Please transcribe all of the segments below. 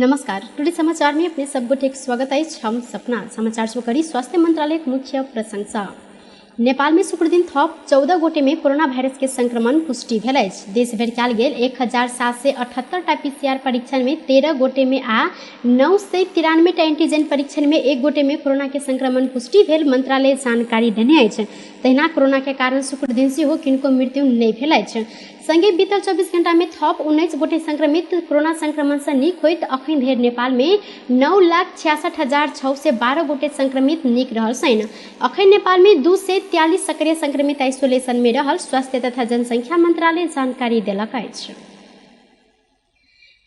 नमस्कार। टुडे समाचार में अपने सबगोटे स्वागत है। हम सपना समाचार शुरू करी। स्वास्थ्य मंत्रालय मुख्य प्रशंसा। नेपाल में शुक्र दिन थप 14 गोटे में कोरोना भाइरस के संक्रमण पुष्टि भेल अछि। देश भर कयल गेल 1778 पीसीआर परीक्षण में 13 गोटे में आ 993 एंटीजन परीक्षण में 1 गोटे में कोरोना के संक्रमण पुष्टि भेल मंत्रालय जानकारी देने अछि। तहिना कोरोना के कारण शुक्र दिन से किनको मृत्यु नहीं भेल अछि। संगे बीतल 24 घंटा में थप 19 गोटे संक्रमित कोरोना संक्रमण से नीक होइत अखन धरि नेपाल में 9,66,612 गोटे संक्रमित नीक रहल छन्। अखन नेपाल में 243 सक्रिय संक्रमित आइसोलेशन में रहल स्वास्थ्य तथा जनसंख्या मंत्रालय जानकारी देलक अछि।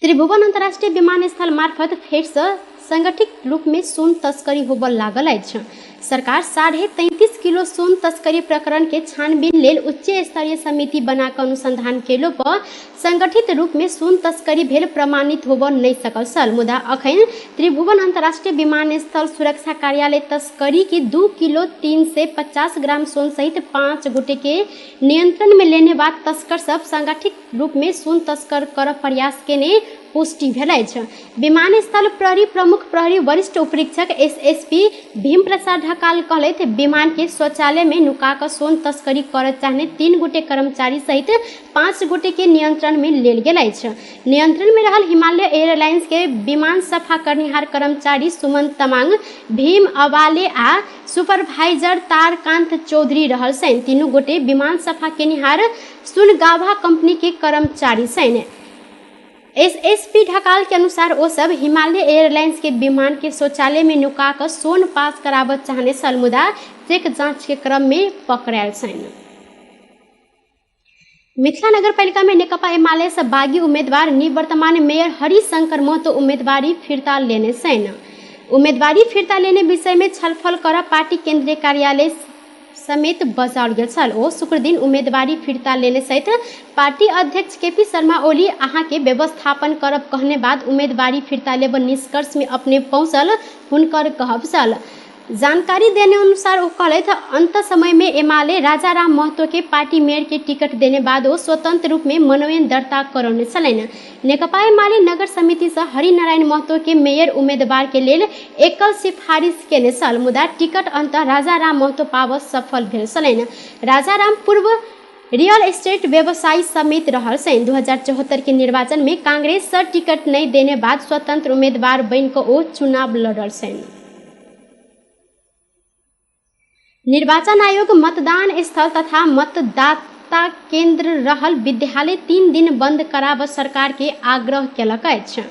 त्रिभुवन अंतर्राष्ट्रीय विमानस्थल मार्फत फेर से संगठित रूप में सोन तस्करी होबय लागल अछि। सरकार 33.5 किलो सोन तस्करी प्रकरण के छानबीन लेल उच्च स्तरीय समिति बनाकर अनुसंधान केलो पर संगठित रूप में सोन तस्करी भेल प्रमाणित होबय नहीं सकल छल। मुदा अखन त्रिभुवन अंतर्राष्ट्रीय विमानस्थल सुरक्षा कार्यालय तस्करी की 2 किलो 350 ग्राम सोन सहित 5 गोटे के नियंत्रण में लेने बाद तस्कर सब संगठित रूप में सोन तस्कर कर प्रयास केने पुष्टि भेल अछि। विमानस्थल प्रहरी प्रमुख प्रहरी वरिष्ठ उपरीक्षक एसएसपी भीम प्रसाद ढकाल कहलथि विमान के शौचालय में नुकाकर सोन तस्करी कर चाहने 3 गोटे कर्मचारी सहित 5 गोटे के नियंत्रण में लेल गेल अछि। नियंत्रण में रहल हिमालय एयरलाइंस के विमान सफा करनिहार कर्मचारी सुमन तमांग, भीम अवाले आ सुपरवाइजर तारकांत चौधरी रहल छन्। तीनों गोटे विमान सफा केनिहार सुनगाभा कंपनी के कर्मचारी छन्। एसएसपी ढकाल के अनुसार वो सब हिमालय एयरलाइंस के विमान के शौचालय में नुकाकर सोन पास करावत चाहने सल। मुदा चेक जांच के क्रम में पकड़ायल छन्। मिथिला नगरपालिका में नेकपा एमाले से बागी उम्मीदवार निवर्तमान मेयर हरिशंकर महतो उम्मीदवारी फिरता लेने छन्। उम्मीदवारी फिरता लेने विषय में छलफल कर पार्टी केंद्रीय कार्यालय समेत बजाओल गेल छल। ओ शुक्र दिन उम्मीदवारी फिरता लेने सहित पार्टी अध्यक्ष केपी शर्मा ओली अहाँ के व्यवस्थापन करब कहने बाद उम्मीदवारी फिरता लेब निष्कर्ष में अपने पहुंचल हुनकर कहब छल। जानकारी देने अनुसार वो कहलथि अंत समय में एमाले राजा राम महतो के पार्टी मेयर के टिकट देने बाद वो स्वतंत्र रूप में मनोनयन दर्ता करौने छलनि। नेकपा एमाले नगर समिति से हरिनारायण महतो के मेयर उम्मीदवार के लेल एकल सिफारिश केने छल। मुदा टिकट अंत राजा राम महतो पाबऽ सफल भेल छलनि। राजा राम पूर्व रियल एस्टेट व्यवसायी समेत रहल छन्। 2074 के निर्वाचन में कांग्रेस से टिकट नहीं देने बाद स्वतंत्र उम्मीदवार बन कऽ ओ चुनाव लड़ल छन्। निर्वाचन आयोग मतदान स्थल तथा मतदाता केंद्र रहल विद्यालय 3 दिन बंद कराबऽ सरकार के आग्रह केलक अछि।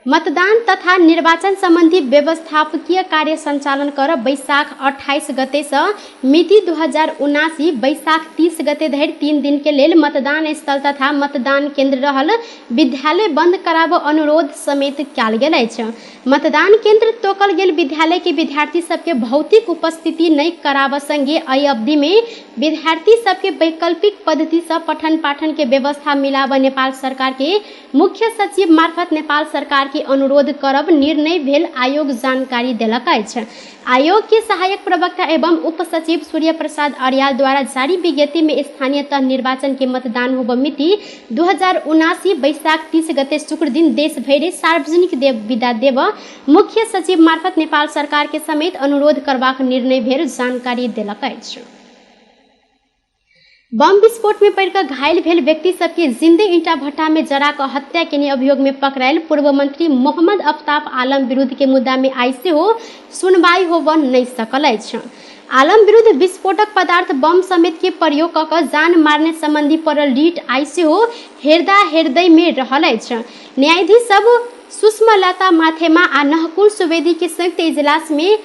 मतदान तथा निर्वाचन संबंधी व्यवस्थापकीय कार्य संचालन कर बैसाख 28 गते से मिति 2079 बैसाख 30 गते धरि 3 दिन के लेल मतदान स्थल तथा मतदान केंद्र रहल विद्यालय बंद कराबऽ अनुरोध समेत कयल गेल अछि। मतदान केंद्र तोकल गेल विद्यालय के विद्यार्थी सबके भौतिक उपस्थिति नहीं कराबऽ संगे एहि अवधि में विद्यार्थी सबके वैकल्पिक पद्धति से पठन पाठन के व्यवस्था मिलाबऽ नेपाल सरकार के मुख्य सचिव मार्फत नेपाल सरकार के अनुरोध करब निर्णय भेल आयोग जानकारी देलक अछि। आयोग के सहायक प्रवक्ता एवं उप सचिव सूर्य प्रसाद अरियाल द्वारा जारी विज्ञप्ति में स्थानीय तह निर्वाचन के मतदान होबऽ मिति 2079 बैसाख 30 गते शुक्र दिन देश भरि सार्वजनिक विदा देब मुख्य सचिव मार्फत नेपाल सरकार के समेत अनुरोध करबाक निर्णय भेल जानकारी देलक अछि। बम विस्फोट में पड़कर घायल भेल व्यक्ति सबके जिंदे ईंटा भट्टा में जरा कर हत्या के अभियोग में पकड़ायल पूर्व मंत्री मोहम्मद अफ्ताब आलम विरुद्ध के मुद्दा में आई से सुनवाई होबऽ नहीं सकल अछि। आलम विरुद्ध विस्फोटक पदार्थ बम समेत के प्रयोग कऽ जान मारने संबंधी पड़ल रीट आई से हृदय में रहल अछि। न्यायाधीश सब सुषमा माथेमा आ नहकुल सुवेदी के संयुक्त इजलास में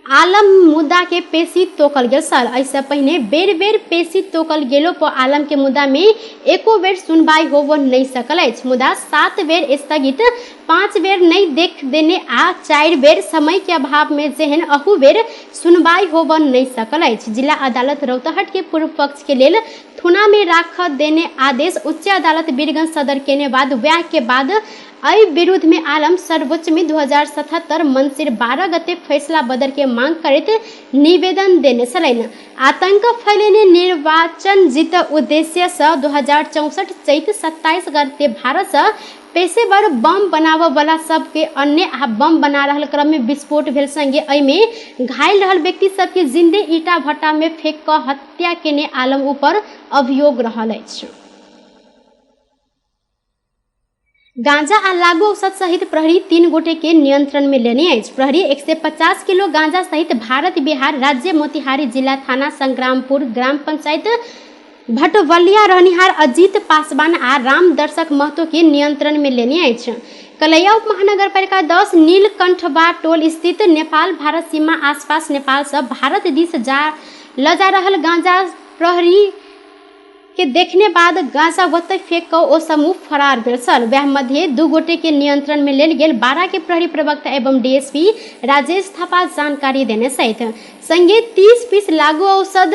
आलम मुद्दा के पेशी तोकल गेल छल। ऐसे पहले बेर बेर पेशी तोकल गेलो पर आलम के मुद्दा में एको बेर सुनवाई होबऽ नहीं सकल अछि। मुदा 7 बेर स्थगित, 5 बेर नहीं देख देने आ 4 बेर समय के अभाव में जेहन अहू बेर सुनवाई होबऽ नहीं सकल अछि। जिला अदालत रौतहट के पूर्व पक्ष के लेल थुना में राख देने आदेश उच्च अदालत बीरगंज सदर केने बाद वह के बाद एहि विरुद्ध में आलम सर्वोच्च में 2077 मंसिर 12 गते फैसला बदल के मांग करैत निवेदन देने छलनि। आतंक फैलेने निर्वाचन जीत उद्देश्य से 2064 चैत 27 गते भारत से पेशेवर बम बनाबऽ वाला सबके अन्य आ बम बना रहल क्रम में विस्फोट भेल संगे एहिमे घायल रहल व्यक्ति सबके जिंदे ईटा भट्टा में फेंक कऽ हत्या केने आलम ऊपर अभियोग रहल अछि। गांजा आ लागू औषध सहित प्रहरी 3 गोटे के नियंत्रण में लेने अछि। प्रहरी 150 किलो गांजा सहित भारत बिहार राज्य मोतिहारी जिला थाना संग्रामपुर ग्राम पंचायत भटवलिया रहनिहार अजीत पासवान आ राम दर्शक महतो के नियंत्रण में लेने अछि। कलैया उप महानगर पालिका 10 नीलकंठबा टोल स्थित नेपाल भारत सीमा आसपास नेपाल से भारत दिस ल जा रहल गांजा प्रहरी के देखने बाद गांजा ओतय फेंक कऽ ओ समूह फरार भेल छल। वएह मध्य 2 गोटे के नियंत्रण में लेल गेल। 12 के प्रहरी प्रवक्ता एवं डीएसपी राजेश थापा जानकारी देने सहित संगे 30 पीस लागू औषध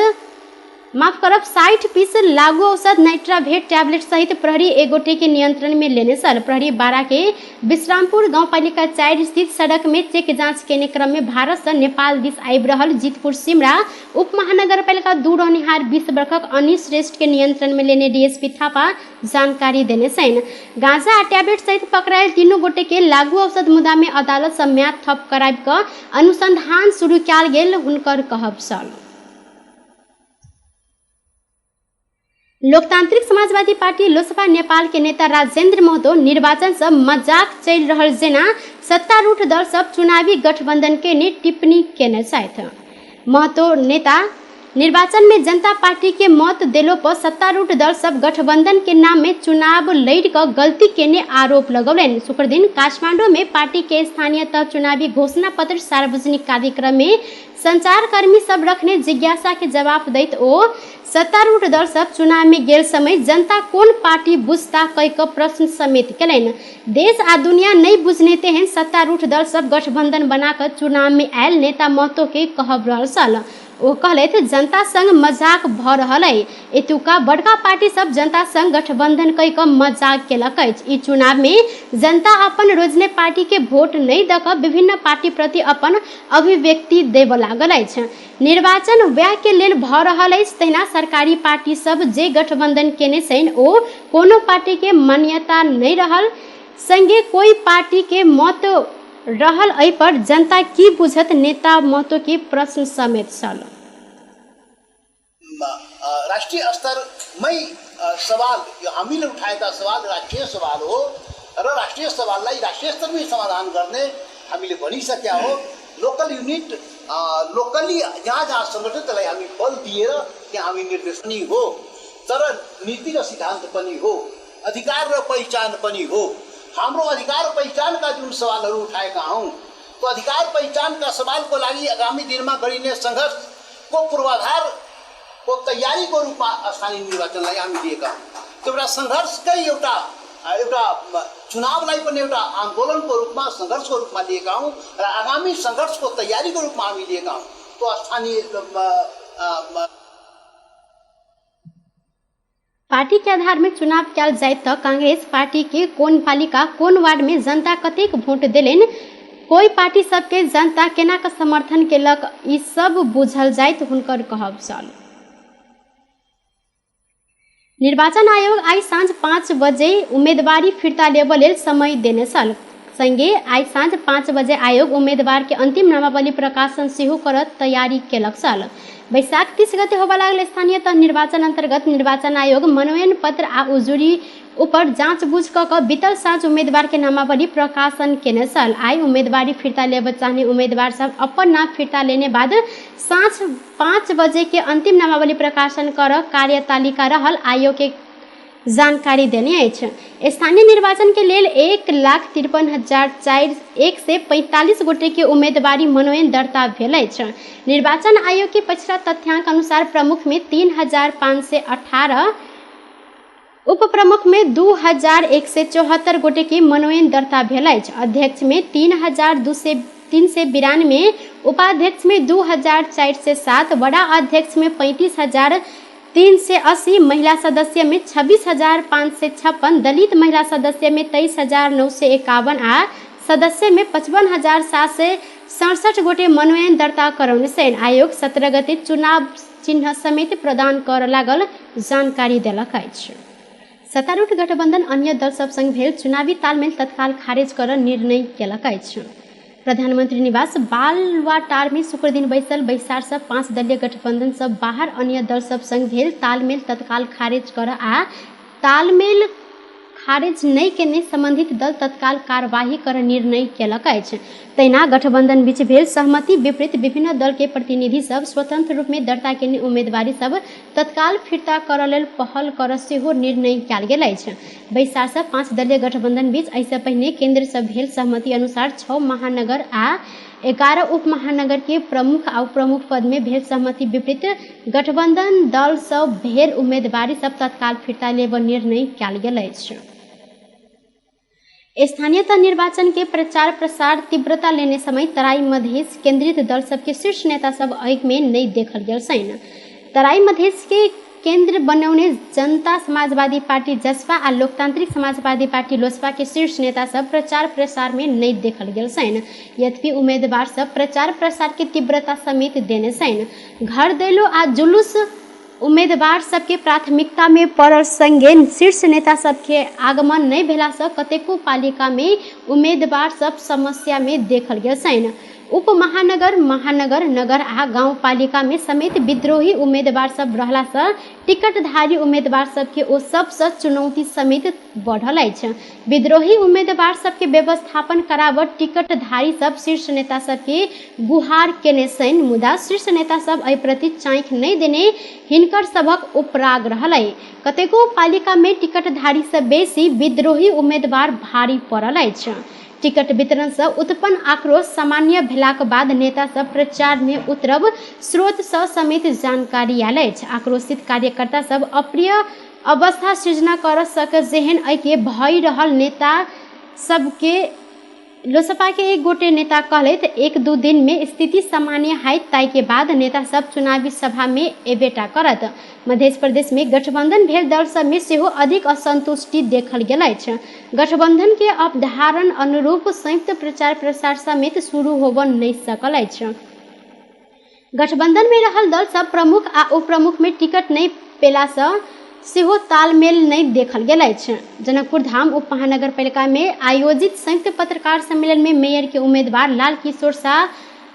60 पीस लागू औषध नाइट्रावेट टैबलेट सहित प्रहरी 1 गोटे के नियंत्रण में लेने छल। प्रहरी 12 के विश्रामपुर गांव पालिका 4 स्थित सड़क में चेक जांच केने क्रम में भारत से नेपाल दिस आबि रहल जीतपुर सिमरा उप महानगर पालिका 2 रहनिहार 20 वर्षक अनिश श्रेष्ठ के नियंत्रण में लेने डीएसपी थापा जानकारी देने छन्। गांजा आ टैबलेट सहित पकड़ायल 3 गोटे के लागू औषध मुद्दा में अदालत से म्याद थप कराबि कऽ अनुसंधान शुरू कयल गेल हुनकर कहब छल। लोकतांत्रिक समाजवादी पार्टी लोसपा नेपाल के नेता राजेंद्र महतो निर्वाचन से मजाक चल रहल जेना सत्तारूढ़ दल सब चुनावी गठबंधन के ने टिप्पणी केने छथि। महतो नेता निर्वाचन में जनता पार्टी के मत देलो पर सत्तारूढ़ दल सब गठबंधन के नाम में चुनाव लड़ कर गलती केने आरोप लगौलनि। शुक्र दिन काठमांडू में पार्टी के स्थानीय तह चुनावी घोषणा पत्र सार्वजनिक कार्यक्रम में संचारकर्मी सब रखने जिज्ञासा के जवाब दैत ओ सत्तारूढ़ दल सब चुनाव में गेल समय जनता कोन पार्टी बुझता कई का प्रश्न समेत केलनि। देश आ दुनिया नहीं बुझने तेहन सत्तारूढ़ दल सब गठबंधन बनाकर चुनाव में आयल नेता महतो के कहब रहल छल। ओ कहलथि जनता संग मजाक भ रहल है। एतुका बड़का पार्टी सब जनता संग गठबंधन कई का मजाक केलक अछि। ई चुनाव में जनता अपन रोजने पार्टी के वोट नहीं दऽ कऽ विभिन्न पार्टी प्रति अपन अभिव्यक्ति देबऽ लागल अछि। निर्वाचन वएह के लेल भऽ रहल अछि। तहिना सरकारी पार्टी सब जे गठबंधन केने छनि ओ कोनो पार्टी के मान्यता नहीं रहल संगे कोई पार्टी के मत रहल एहि पर जनता की बुझत नेता महतो के प्रश्न समेत छल। राष्ट्रीय स्तर में सवाल हामीले उठाएका सवाल राष्ट्रीय सवाल हो र राष्ट्रीय सवाललाई राष्ट्रीय स्तर में समाधान गर्ने हामीले भनिसकेका हो। लोकल युनिट लोकली जहाँ जहाँ संगठन त्यसलाई हामी बल दिएर त्यहाँ हामी निर्देशनी हो। तर नीति र सिद्धान्त पनि हो, अधिकार र पहिचान पनि हो। हाम्रो अधिकार पहिचान का जुन सवालहरू उठाएका हौं तो अधिकार पहिचान का सवाल को लागि आगामी दिनमा गरिने संघर्ष को पूर्वाधार को तैयारी को रूपमा स्थानीय निर्वाचनलाई हामी दिएका हौं। त्यो एउटा संघर्षकै एउटा चुनावलाई पनि एउटा आन्दोलनको रूपमा संघर्षको रूपमा लिएका हौं र आगामी संघर्षको तैयारीको रूपमा हामी लिएका हौं। तो स्थानीय पार्टी के आधार में चुनाव कयल जाय तो कांग्रेस पार्टी के कोन पालिका कोन वार्ड में जनता कतेक वोट देलनि, कोई पार्टी सबके जनता केना का समर्थन केलक, ई सब बुझल जाय तो हुनकर कहब छल। निर्वाचन आयोग आई साँझ 5 बजे उम्मीदवारी फिर्ता लेबऽ लेल समय देने छल। संगे आई साँझ 5 बजे आयोग उम्मीदवार के अंतिम नामावली प्रकाशन सेहो करत तैयारी केलक छल। बैसाख 30 गते होबऽ लागल स्थानीय तह निर्वाचन अंतर्गत निर्वाचन आयोग मनोनयन पत्र आ उजुरी ऊपर जांच बूझ कऽ बीतल साँझ उम्मीदवार के नामावली प्रकाशन केने छल। आई उम्मीदवारी फिरता लेबऽ चाहने उम्मीदवार सब अपन नाम फिरता लेने बाद साँझ 5 बजे के अंतिम नामावली प्रकाशन कर कार्यतालिका रहल आयोग के जानकारी देने अछि। स्थानीय निर्वाचन के लेल 1,53,145 गोटे के उम्मीदवारी मनोनयन दर्ता भेल अछि। निर्वाचन आयोग के पछिला तथ्यांक अनुसार प्रमुख में 3,518, उप प्रमुख में 2,174 गोटे के मनोनयन दर्ता भेल अछि। अध्यक्ष में 3,392, उपाध्यक्ष में 2,407, बड़ा अध्यक्ष में 35,380, महिला सदस्य में 26,556, दलित महिला सदस्य में 23,951 आ सदस्य में 55,767 गोटे मनोनयन दर्ता करौने छन्। आयोग 17 गते चुनाव चिन्ह समेत प्रदान कर लागल जानकारी देलक अछि। सत्तारूढ़ गठबंधन अन्य दल सब संग भेल चुनावी तालमेल तत्काल खारिज कर निर्णय केलक अछि। प्रधानमंत्री निवास बालुवाटार में शुक्र दिन बैसल बैसार से 5 दलीय गठबंधन सब बाहर अन्य दल सब संग भेल तालमेल तत्काल खारिज कर आ तालमेल खारिज नहीं केने संबंधित दल तत्काल कार्यवाही कर निर्णय केलक अछि। तहिना गठबंधन बीच भेल सहमति विपरीत विभिन्न दल के प्रतिनिधि सब स्वतंत्र रूप में दर्ता केने उम्मीदवारी सब तत्काल फिरता कर लेल पहल कर सेहो निर्णय कयल गेल अछि। बैसार से 5 दलीय गठबंधन बीच ऐसे पहिने केंद्र से भेल सहमति अनुसार 6 महानगर आ 11 उप महानगर के प्रमुख आ उपप्रमुख पद में भेल सहमति विपरीत गठबंधन दल सब भेल उम्मीदवारी सब तत्काल फिरता लेब निर्णय कयल गेल अछि। स्थानीयता निर्वाचन के प्रचार प्रसार तीव्रता लेने समय तराई मधेश केंद्रित दल सब के शीर्ष नेता सब ऐक में नहीं देखल गेल छैन। तराई मधेश के केंद्र बनौने जनता समाजवादी पार्टी जसपा आ लोकतांत्रिक समाजवादी पार्टी लोजपा के शीर्ष नेता सब प्रचार प्रसार में नहीं देखल गेल छैन। यद्यपि उम्मीदवार सब प्रचार प्रसार के तीव्रता समेत देने छैन। घर दैलो आ जुलूस उम्मीदवार सबके प्राथमिकता में पड़ल संगे शीर्ष नेता सबके आगमन नहीं भेला से कतेको पालिका में उम्मीदवार सब समस्या में देखल गेल छैन। उप महानगर महानगर नगर आ गांव पालिका में समेत विद्रोही उम्मीदवार सब रहला से टिकटधारी उम्मीदवार सबके ओ सबसे चुनौती समेत बढ़ल अछि। विद्रोही उम्मीदवार सबके व्यवस्थापन करावट टिकटधारी सब शीर्ष नेता सबके गुहार केने छैन। मुदा शीर्ष नेता सब एहि प्रति चाँख नहीं देने हिनकर सबक उपराग रहलै। कतेको पालिका में टिकटधारी से बेसी विद्रोही उम्मीदवार भारी पड़ल अछि। टिकट वितरण से उत्पन्न आक्रोश सामान्य भेलाक बाद नेता सब प्रचार में उतरब स्रोत से समेत जानकारी आयल अछि। आक्रोशित कार्यकर्ता सब अप्रिय अवस्था सृजना कर सके जेहन ऐके भय रहल नेता सबके लोजपा के एक गोटे नेता कहलैथ 1-2 दिन में स्थिति सामान्य है ताई के बाद नेता सब चुनावी सभा में एबेटा करत। मध्य प्रदेश में गठबंधन भेल दल सब में सेहो अधिक असंतुष्टि देखल गेल अछि। गठबंधन के अवधारण अनुरूप संयुक्त प्रचार प्रसार समेत शुरू होब नहीं सकल अछि। गठबंधन में रहल दल सब प्रमुख आ उपप्रमुख में टिकट नहीं पेला से सेहो तालमेल नहीं देखल गेल अछि। जनकपुर धाम उप महानगर पालिका में आयोजित संयुक्त पत्रकार सम्मेलन में मेयर के उम्मीदवार लाल किशोर शाह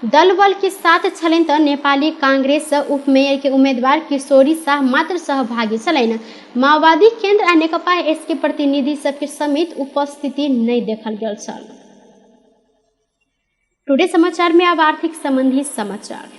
दल बल के साथ छलनि तऽ नेपाली कांग्रेस से उप मेयर के उम्मीदवार किशोरी शाह मात्र सहभागी छलनि। माओवादी केंद्र आ नेकपा एस के प्रतिनिधि सबके समेत उपस्थिति नहीं देखल गेल छल। टुडे समाचार में अब आर्थिक संबंधी समाचार।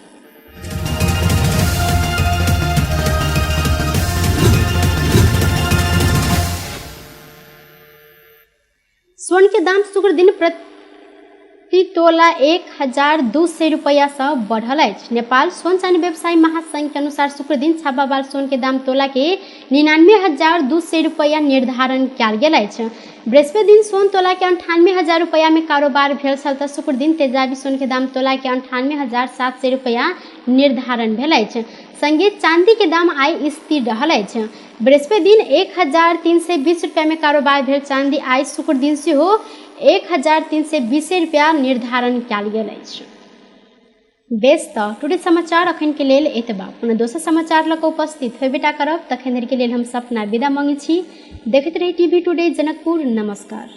स्वर्ण के दाम शुक्र दिन प्रति तोला 1200 रुपया से बढ़ल अछि। नेपाल स्वर्ण चांदी व्यवसायी महासंघ के अनुसार शुक्र दिन छापामार स्वर्ण के दाम तोला के 99,200 रुपया निर्धारण कयल गेल अछि। बृहस्पति दिन स्वर्ण तोला के 98,000 रुपया में कारोबार भेल छल तऽ शुक्र दिन तेजाबी स्वर्ण के दाम तोला के 98,700 रुपया निर्धारण भेल अछि। संगे चांदी के दाम आइ स्थिर रहल अछि। बृहस्पति दिन 1,320 रुपया में कारोबार भेल चांदी आइ शुक्र दिन सेहो 1,320 रुपया निर्धारण कयल गेल अछि। बेस तऽ टुडे समाचार अखन के लेल एतबा। पुनः दोसर समाचार लऽ कऽ उपस्थित होबेटा करब। तखन धरि के लेल हम सपना विदा मांगै छी। देखैत रही टीवी टुडे जनकपुर। नमस्कार।